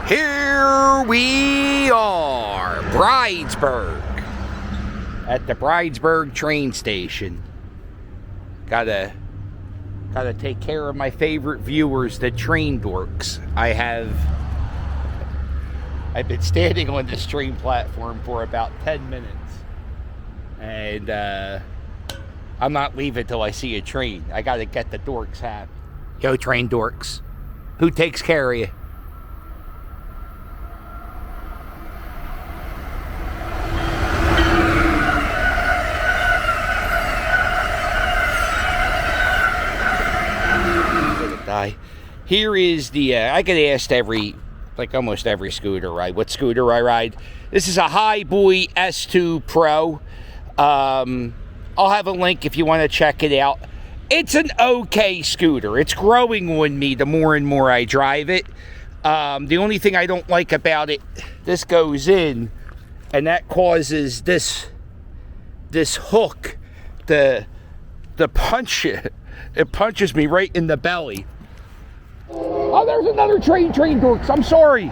Here we are, Bridesburg, at the Bridesburg train station. Gotta take care of my favorite viewers, the train dorks. I've been standing on this train platform for about 10 minutes, and I'm not leaving till I see a train. I gotta get the dorks happy. Yo, train dorks, who takes care of you? Here is the, I get asked almost every scooter ride, what scooter I ride. This is a Highboy S2 Pro. I'll have a link if you want to check it out. It's an okay scooter. It's growing on me the more and more I drive it. The only thing I don't like about it, this goes in, and that causes this hook, the punch, it punches me right in the belly. Oh, there's another train dorks. I'm sorry.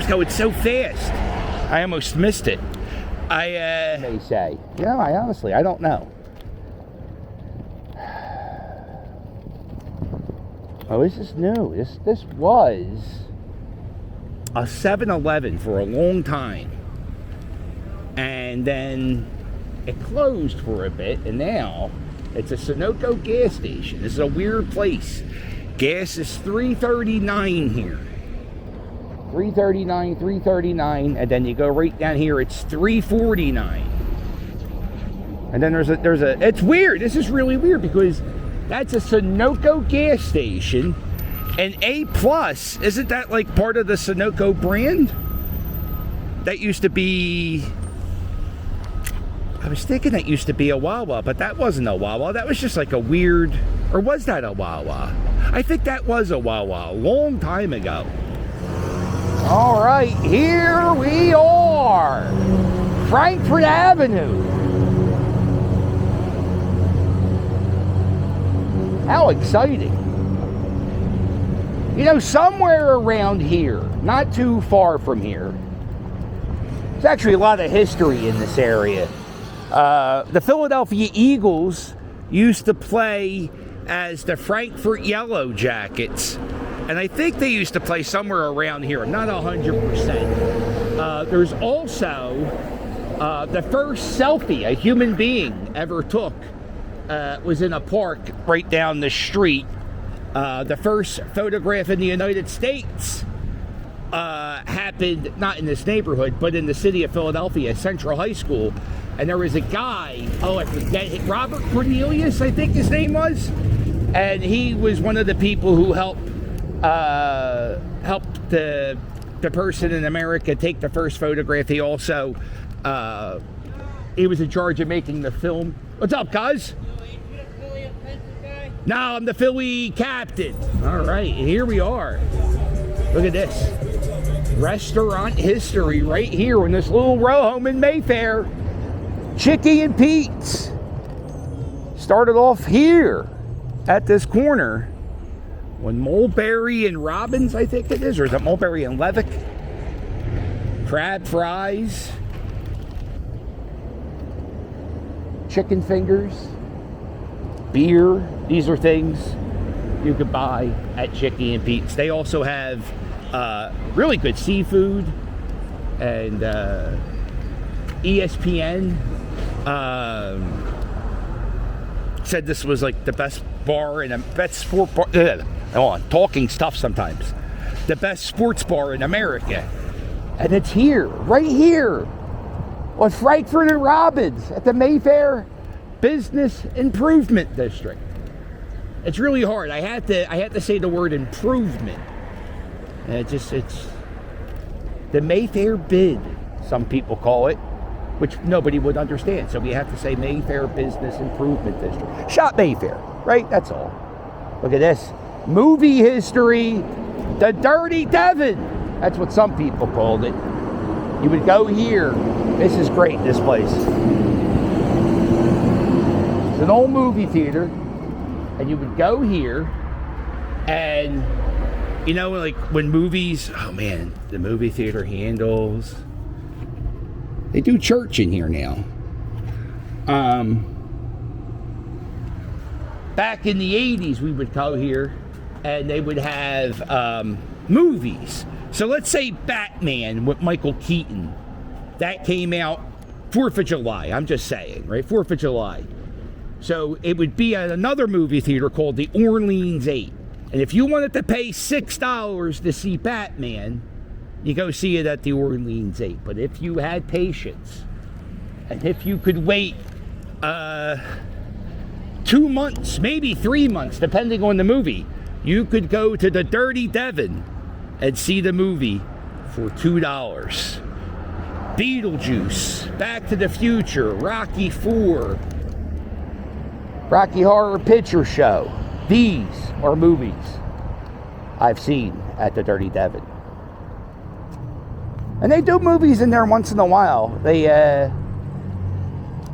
No, it's so fast. I almost missed it. They say. Yeah, I honestly don't know. Oh, this is new. This was a 7-Eleven for a long time. And then it closed for a bit, and now it's a Sunoco gas station. This is a weird place. Gas is $3.39 here. $3.39, and then you go right down here, it's $3.49. And then there's a it's weird. This is really weird because that's a Sunoco gas station, and A+, isn't that like part of the Sunoco brand? That used to be, I was thinking that used to be a Wawa, but that wasn't a Wawa. That was just like a weird, or was that a Wawa? I think that was a Wawa a long time ago. All right, here we are. Frankfurt Avenue. How exciting. You know, somewhere around here, not too far from here, there's actually a lot of history in this area. The Philadelphia Eagles used to play as the Frankfurt Yellow Jackets, and I think they used to play somewhere around here. I'm not 100%. There's also the first selfie a human being ever took was in a park right down the street. The first photograph in the United States happened not in this neighborhood, but in the city of Philadelphia, Central High School. And there was a guy, I forget, Robert Cornelius, I think his name was. And he was one of the people who helped the person in America take the first photograph. He also, he was in charge of making the film. What's up, cuz? No, I'm the Philly captain. All right, here we are. Look at this. Restaurant history right here in this little row home in Mayfair. Chicky and Pete's started off here at this corner when Mulberry and Robins, I think it is, or is it Mulberry and Levick? Crab fries, chicken fingers, beer. These are things you could buy at Chicky and Pete's. They also have really good seafood, and ESPN said this was like the best bar and the best sport bar. Talking stuff sometimes. The best sports bar in America, and it's here, right here, on Frankfurt and Robins at the Mayfair Business Improvement District. It's really hard. I had to say the word improvement. It's the Mayfair bid, some people call it, which nobody would understand. So we have to say Mayfair Business Improvement District. Shop Mayfair, right? That's all. Look at this. Movie history, the Dirty Devon. That's what some people called it. You would go here. This is great, this place. It's an old movie theater. And you would go here, and You know, like when movies, oh man, the movie theater handles. They do church in here now. Back in the 80s, we would go here and they would have movies. So let's say Batman with Michael Keaton. That came out 4th of July. I'm just saying, right? 4th of July. So it would be at another movie theater called the Orleans 8. And if you wanted to pay $6 to see Batman, you go see it at the Orleans 8. But if you had patience, and if you could wait 2 months, maybe 3 months, depending on the movie, you could go to the Dirty Devon and see the movie for $2. Beetlejuice, Back to the Future, Rocky IV, Rocky Horror Picture Show. These are movies I've seen at the Dirty Devon. And they do movies in there once in a while. They,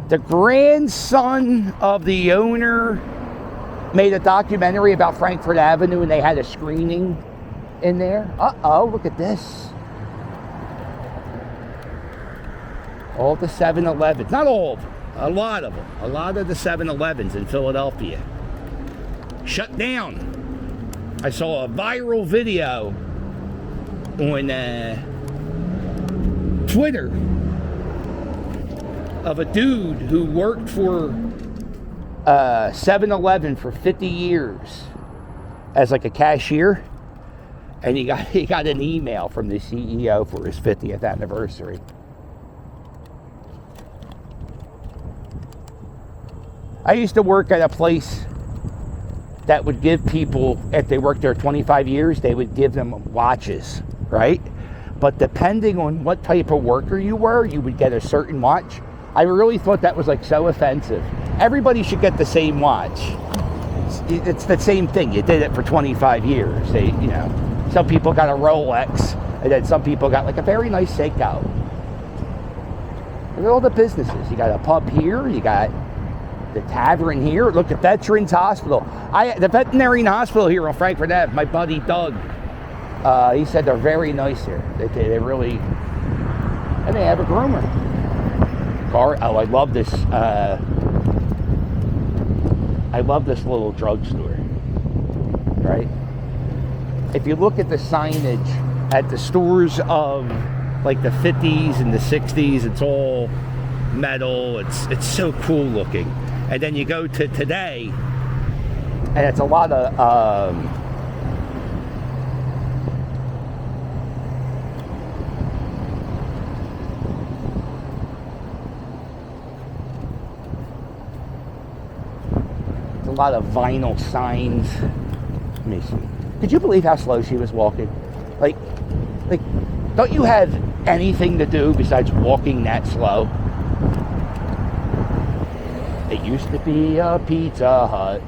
the grandson of the owner made a documentary about Frankfurt Avenue, and they had a screening in there. Uh-oh, look at this. All the 7-Elevens. Not all of them. A lot of them. A lot of the 7-Elevens in Philadelphia shut down. I saw a viral video on Twitter of a dude who worked for 7-Eleven for 50 years as like a cashier, and he got an email from the CEO for his 50th anniversary. I used to work at a place that would give people, if they worked there 25 years, they would give them watches, right? But depending on what type of worker you were, you would get a certain watch. I really thought that was like so offensive. Everybody should get the same watch. It's the same thing. You did it for 25 years. They, you know, some people got a Rolex, and then some people got like a very nice Seiko. Look at all the businesses. You got a pub here. You got the tavern here. Look at Veterans Hospital. The veterinary hospital here on Frankfurt Ave, my buddy Doug, he said they're very nice here. They really, and they have a groomer. Oh, I love this. I love this little drugstore. Right? If you look at the signage at the stores of like the 50s and the 60s, it's all metal. It's so cool looking. And then you go to today, and it's a lot of vinyl signs. Let me see. Could you believe how slow she was walking? Like, don't you have anything to do besides walking that slow? It used to be a Pizza Hut.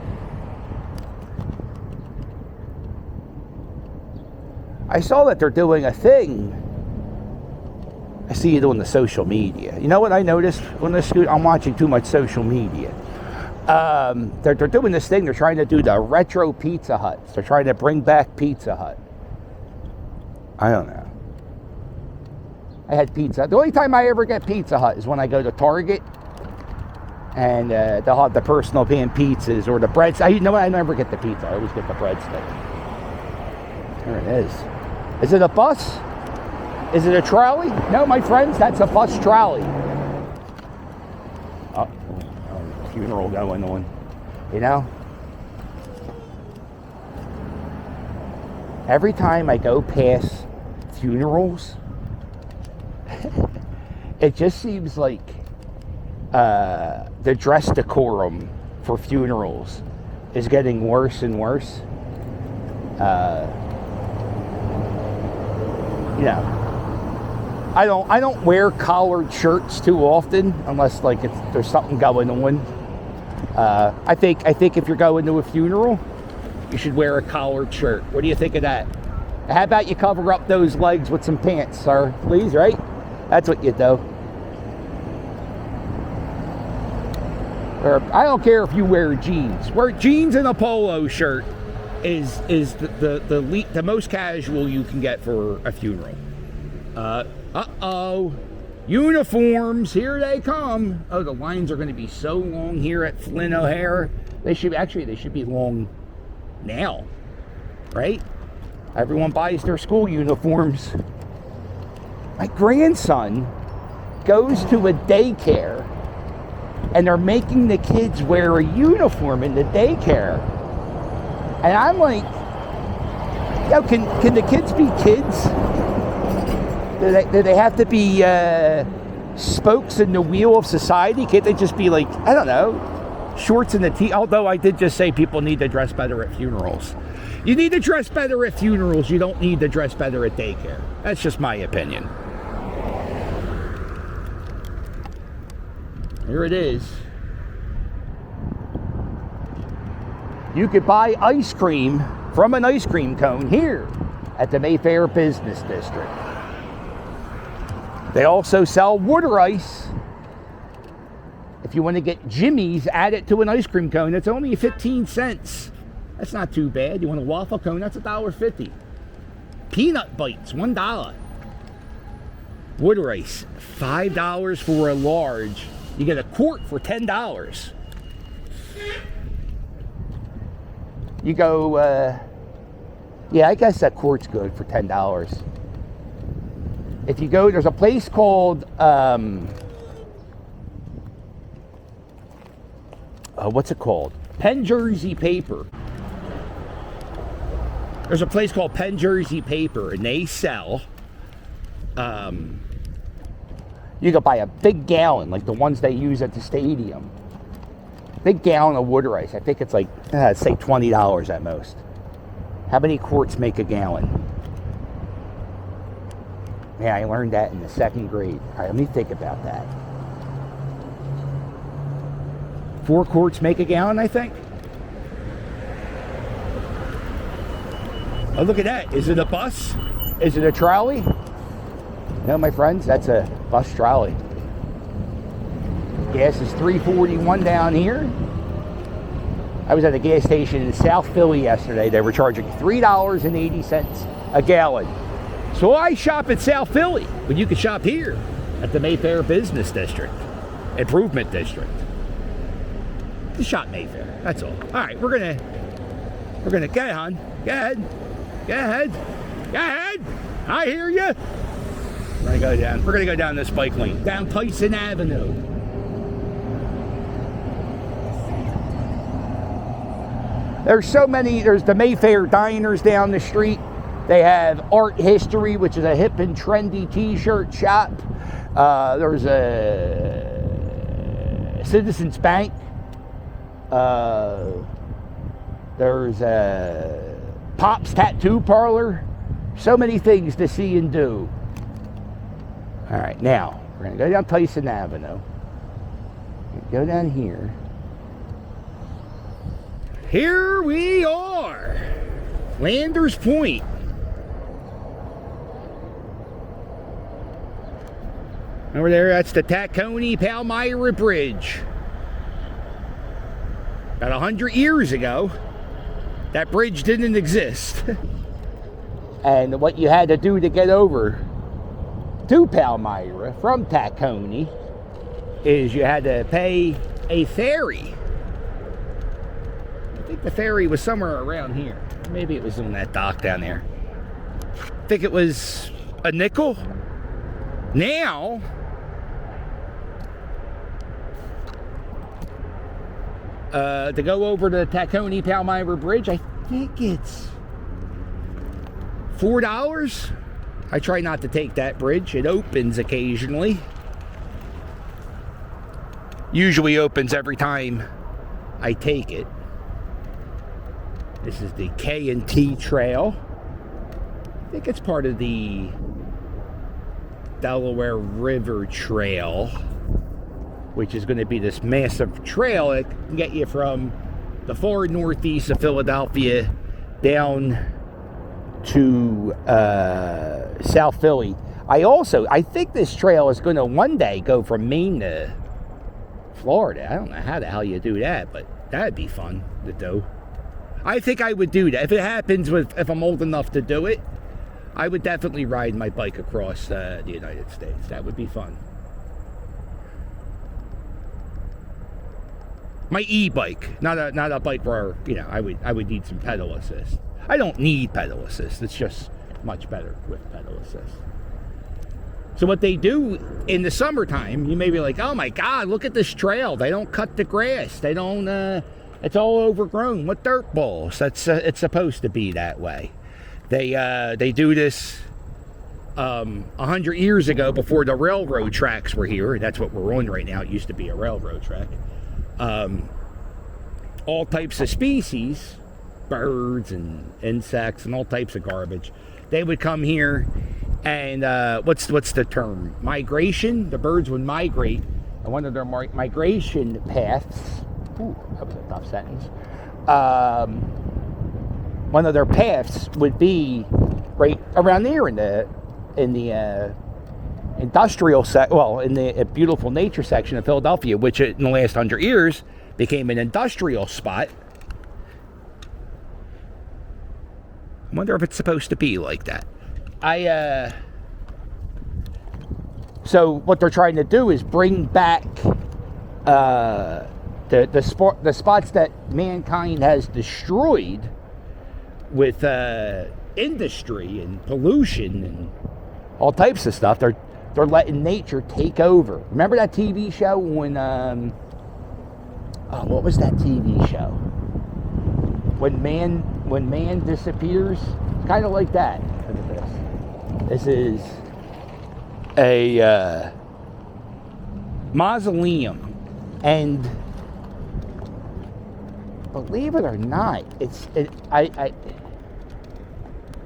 I saw that they're doing a thing. I see you doing the social media. You know what I noticed on this scoot? I'm watching too much social media. They're doing this thing. They're trying to do the retro Pizza Huts. They're trying to bring back Pizza Hut. I don't know. I had pizza. The only time I ever get Pizza Hut is when I go to Target, and they'll have the personal pan pizzas or the breads. I never get the pizza. I always get the breadstick. There it is. Is it a bus? Is it a trolley? No, my friends, that's a bus trolley. Oh, funeral going on. You know? Every time I go past funerals, it just seems like the dress decorum for funerals is getting worse and worse. You know, I don't wear collared shirts too often unless like there's something going on. I think if you're going to a funeral, you should wear a collared shirt. What do you think of that? How about you cover up those legs with some pants, sir? Please, right? That's what you do. Or I don't care if you wear jeans. Wear jeans and a polo shirt is the most casual you can get for a funeral. Uniforms, here they come. Oh, the lines are going to be so long here at Flynn O'Hare. They should be long now, right? Everyone buys their school uniforms. My grandson goes to a daycare, and they're making the kids wear a uniform in the daycare. And I'm like, yo, can the kids be kids? Do they have to be spokes in the wheel of society? Can't they just be like, I don't know, shorts and a tee? Although I did just say people need to dress better at funerals. You need to dress better at funerals. You don't need to dress better at daycare. That's just my opinion. Here it is. You could buy ice cream from an ice cream cone here at the Mayfair Business District. They also sell water ice. If you want to get Jimmy's, add it to an ice cream cone. It's only 15 cents. That's not too bad. You want a waffle cone? That's $1.50. Peanut bites, $1. Water ice, $5 for a large. You get a quart for $10. You go, yeah, I guess that quart's good for $10. If you go, there's a place called, what's it called? Penn Jersey Paper. There's a place called Penn Jersey Paper, and they sell, you can buy a big gallon, like the ones they use at the stadium. Big gallon of water ice. I think it's like, say $20 at most. How many quarts make a gallon? Man, I learned that in the 2nd grade. All right, let me think about that. 4 quarts make a gallon, I think. Oh, look at that. Is it a bus? Is it a trolley? No, my friends, that's a bus trolley. Gas is $3.41 down here. I was at a gas station in South Philly yesterday. They were charging $3.80 a gallon. So I shop at South Philly, but you can shop here at the Mayfair Business District, Improvement District. Just shop Mayfair. That's all. All right, we're gonna go ahead, hon. Go ahead. I hear you. We're gonna go down this bike lane, down Tyson Avenue. There's so many. There's the Mayfair Diners down the street. They have Art History, which is a hip and trendy t-shirt shop. There's a Citizens Bank. There's a Pop's Tattoo Parlor. So many things to see and do. All right, now we're going to go down Tyson Avenue. Go down here. Here we are. Landers Point. Over there, that's the Tacony Palmyra Bridge. About 100 years ago, that bridge didn't exist. And what you had to do to get over to Palmyra from Tacony is you had to pay a ferry. I think the ferry was somewhere around here. Maybe it was on that dock down there. I think it was a nickel. Now, to go over to the Tacony Palmyra Bridge, I think it's $4. I try not to take that bridge. It opens occasionally. Usually opens every time I take it. This is the K&T Trail. I think it's part of the Delaware River Trail, which is going to be this massive trail that can get you from the far northeast of Philadelphia down to South Philly. I think this trail is going to one day go from Maine to Florida. I don't know how the hell you do that, but that'd be fun to do. I think I would do that. If it happens if I'm old enough to do it, I would definitely ride my bike across the United States. That would be fun. My e-bike, not a bike where, I would need some pedal assist. I don't need pedal assist. It's just much better with pedal assist. So what they do in the summertime, you may be like, oh my God, look at this trail. They don't cut the grass. They don't, it's all overgrown with dirt balls. It's supposed to be that way. They do this 100 years ago before the railroad tracks were here. That's what we're on right now. It used to be a railroad track. All types of species, birds and insects and all types of garbage, they would come here and what's the term? Migration. The birds would migrate, and one of their migration paths. Ooh, that was a tough sentence. One of their paths would be right around there in the industrial in the beautiful nature section of Philadelphia, which in the last 100 years became an industrial spot. I wonder if it's supposed to be like that. So what they're trying to do is bring back the spots that mankind has destroyed with industry and pollution and all types of stuff. They're letting nature take over. Remember that TV show when what was that TV show? When man disappears? It's kind of like that. Look at this. This is a mausoleum, and believe it or not,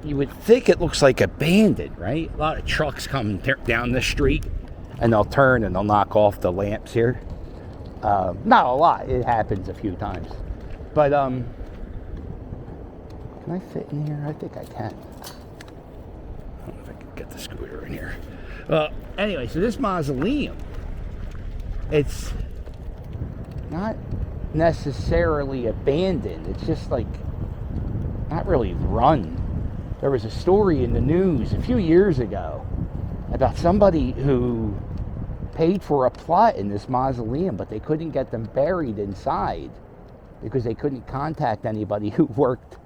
you would think it looks like abandoned, right? A lot of trucks come down the street, and they'll turn and they'll knock off the lamps here. Not a lot. It happens a few times. But, can I fit in here? I think I can. I don't know if I can get the scooter in here. Well, anyway, so this mausoleum, it's not necessarily abandoned. It's just like not really run. There was a story in the news a few years ago about somebody who paid for a plot in this mausoleum, but they couldn't get them buried inside because they couldn't contact anybody who worked.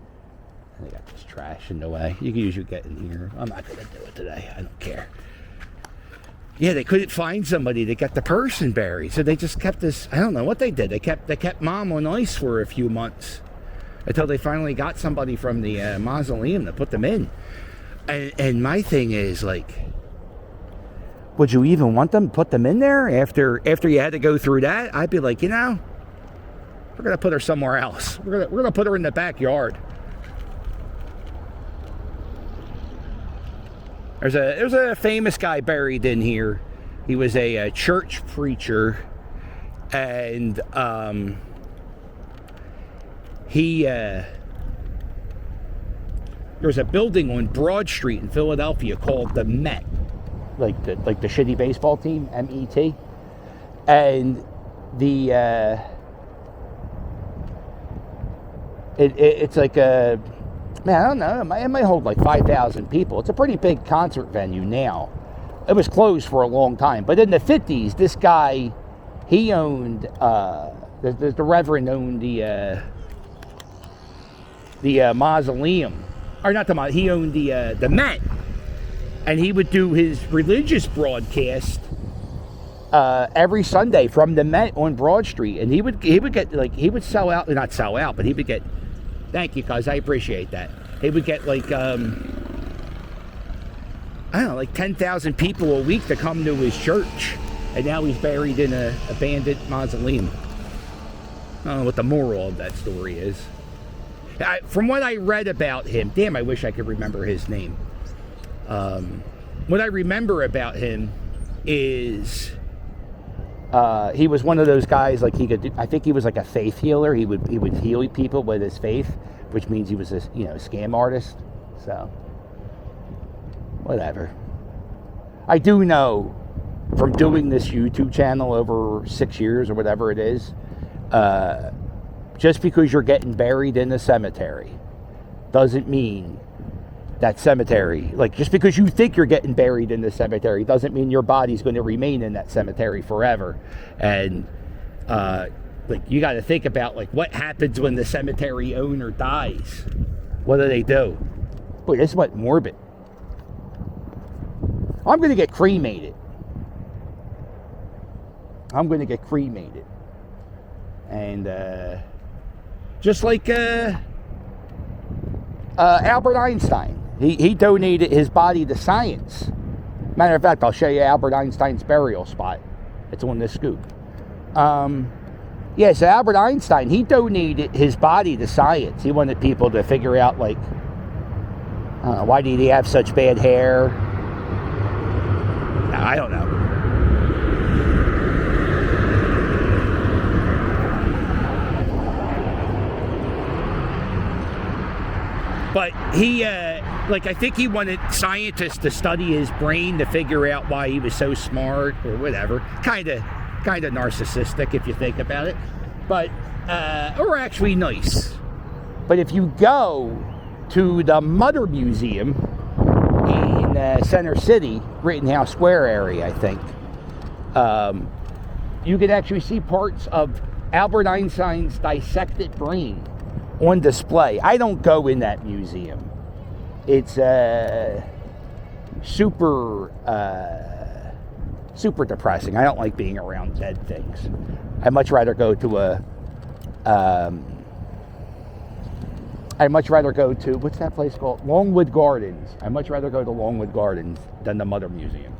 They got this trash in the way. You can usually get in here. I'm not going to do it today. I don't care. Yeah, they couldn't find somebody to get the person buried, so they just kept this. I don't know what they did. They kept mom on ice for a few months until they finally got somebody from the mausoleum to put them in. And my thing is, like, would you even want them to put them in there after you had to go through that? I'd be like, we're gonna put her somewhere else. We're gonna put her in the backyard. There's a famous guy buried in here. He was a church preacher, and there was a building on Broad Street in Philadelphia called the Met, like the shitty baseball team, MET, and it's like a. Man, I don't know. It might hold like 5,000 people. It's a pretty big concert venue now. It was closed for a long time. But in the 50s, this guy, he owned, the Reverend owned the mausoleum. Or not the mausoleum, he owned the Met. And he would do his religious broadcast every Sunday from the Met on Broad Street. And he would get, like, he would sell out, not sell out, but he would get. Thank you, cuz I appreciate that. He would get like, I don't know, like 10,000 people a week to come to his church. And now he's buried in an abandoned mausoleum. I don't know what the moral of that story is. From what I read about him, damn, I wish I could remember his name. What I remember about him is he was one of those guys, like he could do, I think he was like a faith healer. He would heal people with his faith, which means he was a scam artist. So whatever. I do know from doing this YouTube channel over 6 years or whatever it is, just because you're getting buried in the cemetery doesn't mean that cemetery, like just because you think you're getting buried in the cemetery doesn't mean your body's going to remain in that cemetery forever. And like you got to think about like what happens when the cemetery owner dies. What do they do? Boy, this went morbid. I'm going to get cremated. I'm going to get cremated. And just like Albert Einstein, he donated his body to science. Matter of fact, I'll show you Albert Einstein's burial spot. It's on this scoop. Yeah, so Albert Einstein, he donated his body to science. He wanted people to figure out, like, why did he have such bad hair? I don't know. But he, like, I think he wanted scientists to study his brain to figure out why he was so smart or whatever. Kind of narcissistic if you think about it. But, or actually nice. But if you go to the Mother Museum in Center City, Rittenhouse Square area, I think, you can actually see parts of Albert Einstein's dissected brain on display. I don't go in that museum. It's super depressing. I don't like being around dead things. I'd much rather go to what's that place called? Longwood Gardens. I'd much rather go to Longwood Gardens than the Mother Museum.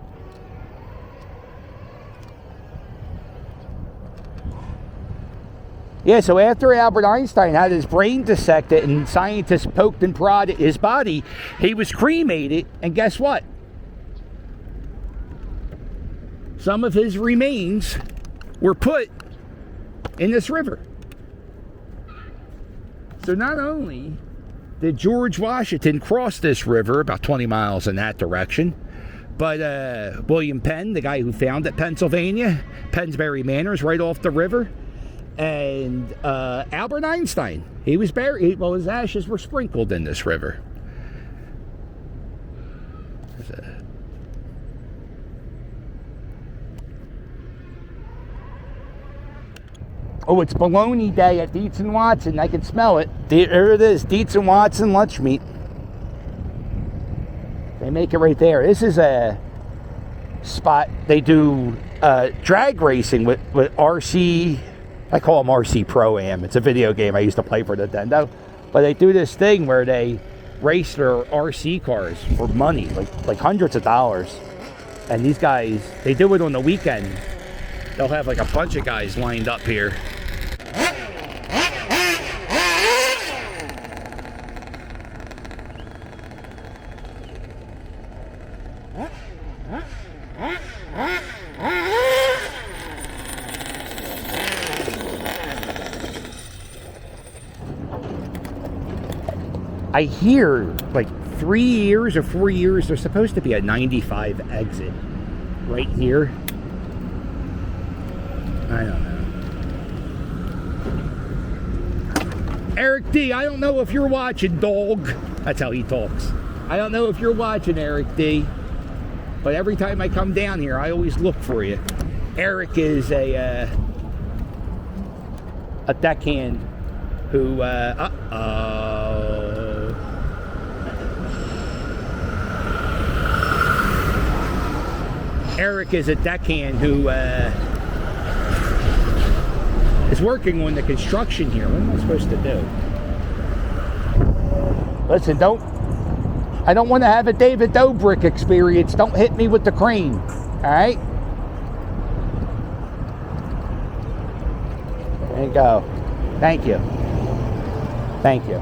Yeah, so after Albert Einstein had his brain dissected and scientists poked and prodded his body, he was cremated, and guess what? Some of his remains were put in this river. So not only did George Washington cross this river about 20 miles in that direction, but William Penn, the guy who founded Pennsylvania, Pennsbury Manor is right off the river. And Albert Einstein, he was buried, well, his ashes were sprinkled in this river. Oh, it's bologna day at Deets Watson. I can smell it. There it is, Deets Watson lunch meat. They make it right there. This is a spot they do drag racing with RC. I call them RC Pro-Am. It's a video game I used to play for Nintendo. But they do this thing where they race their RC cars for money, like hundreds of dollars. And these guys, they do it on the weekend. They'll have like a bunch of guys lined up here. I hear like 3 years or 4 years, there's supposed to be a 95 exit right here. I don't know. Eric D, I don't know if you're watching, dog. That's how he talks. I don't know if you're watching, Eric D. But every time I come down here, I always look for you. Eric is a deckhand who, Eric is a deckhand who is working on the construction here. What am I supposed to do? Listen, I don't want to have a David Dobrik experience. Don't hit me with the crane. All right? There you go. Thank you. Thank you.